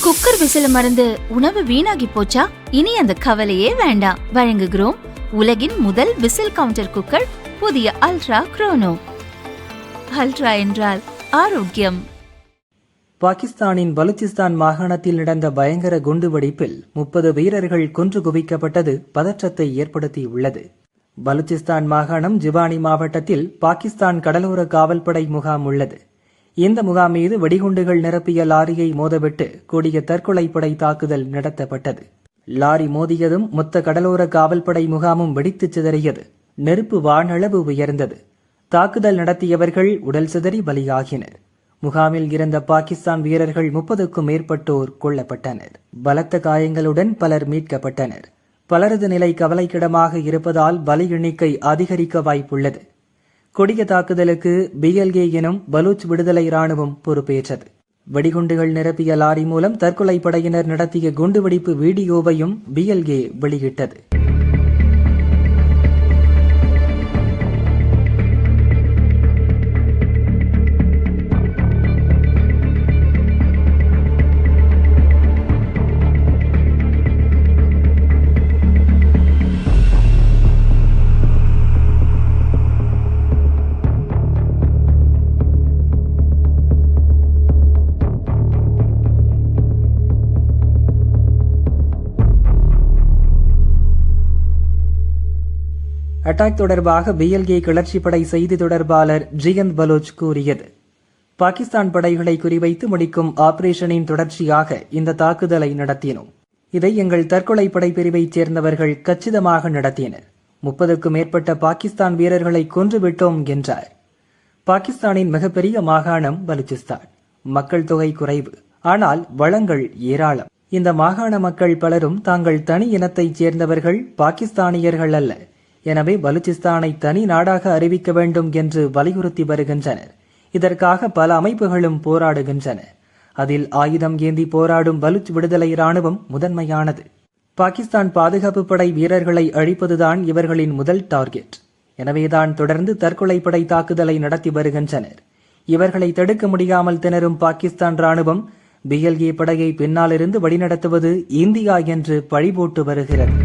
Cooker விசில மறந்து உணவு வீணாகி போச்சா? இனி அந்த கவலையே வேண்டாம். வழங்குகிறோம் உலகின் முதல் விசில் கவுண்டர் குக்கர், புதிய அல்ட்ரா குரோனோ. அல்ட்ரா என்றால் ஆரோக்கியம். பாகிஸ்தானின் பலுச்சிஸ்தான் மாகாணத்தில் நடந்த பயங்கர குண்டுவெடிப்பில் 30 வீரர்கள் கொன்று குவிக்கப்பட்டது பதற்றத்தை ஏற்படுத்தியுள்ளது. பலுச்சிஸ்தான் மாகாணம் ஜிவானி மாவட்டத்தில் பாகிஸ்தான் கடலோர காவல்படை முகாம் உள்ளது. இந்த முகாம் மீது வெடிகுண்டுகள் நிரப்பிய லாரியை மோதவிட்டு கூடிய தற்கொலைப்படை தாக்குதல் நடத்தப்பட்டது. லாரி மோதியதும் மொத்த கடலோர காவல்படை முகாமும் வெடித்து சிதறியது. நெருப்பு வானளவு உயர்ந்தது. தாக்குதல் நடத்தியவர்கள் உடல் சிதறி பலியாகினர். முகாமில் இருந்த பாகிஸ்தான் வீரர்கள் 30க்கும் மேற்பட்டோர் கொல்லப்பட்டனர். பலத்த காயங்களுடன் பலர் மீட்கப்பட்டனர். பலரது நிலை கவலைக்கிடமாக இருப்பதால் பலி எண்ணிக்கை அதிகரிக்க வாய்ப்புள்ளது. கொடிய தாக்குதலுக்கு பிஎல்கே எனும் பலூச் விடுதலை ராணுவம் பொறுப்பேற்றது. வெடிகுண்டுகள் நிரப்பிய லாரி மூலம் தற்கொலை படையினர் நடத்திய குண்டுவெடிப்பு வீடியோவையும் பிஎல்கே வெளியிட்டது. அட்டாக் தொடர்பாக பிஎல்கே கிளர்ச்சிப்படை செய்தி தொடர்பாளர் ஜியந்த் பலோச் கூறியது, பாகிஸ்தான் படைகளை குறிவைத்து முடிக்கும் ஆபரேஷனின் தொடர்ச்சியாக இந்த தாக்குதலை நடத்தினோம். இதை எங்கள் தற்கொலை படை பிரிவைச் சேர்ந்தவர்கள் கச்சிதமாக நடத்தினர். 30க்கும் மேற்பட்ட பாகிஸ்தான் வீரர்களை கொன்றுவிட்டோம் என்றார். பாகிஸ்தானின் மிகப்பெரிய மாகாணம் பலுச்சிஸ்தான். மக்கள் தொகை குறைவு, ஆனால் வளங்கள் ஏராளம். இந்த மாகாண மக்கள் பலரும் தாங்கள் தனி இனத்தைச் சேர்ந்தவர்கள், பாகிஸ்தானியர்கள் அல்ல. எனவே பலுச்சிஸ்தானை தனி நாடாக அறிவிக்க வேண்டும் என்று வலியுறுத்தி வருகின்றனர். இதற்காக பல அமைப்புகளும் போராடுகின்றன. அதில் ஆயுதம் ஏந்தி போராடும் பலுச் விடுதலை ராணுவம் முதன்மையானது. பாகிஸ்தான் பாதுகாப்பு படை வீரர்களை அழிப்பதுதான் இவர்களின் முதல் டார்கெட். எனவேதான் தொடர்ந்து தற்கொலை படை தாக்குதலை நடத்தி வருகின்றனர். இவர்களை தடுக்க முடியாமல் திணறும் பாகிஸ்தான் ராணுவம் பிஎல்கே படையை பின்னாலிருந்து வழிநடத்துவது இந்தியா என்று பழிபோட்டு வருகிறது.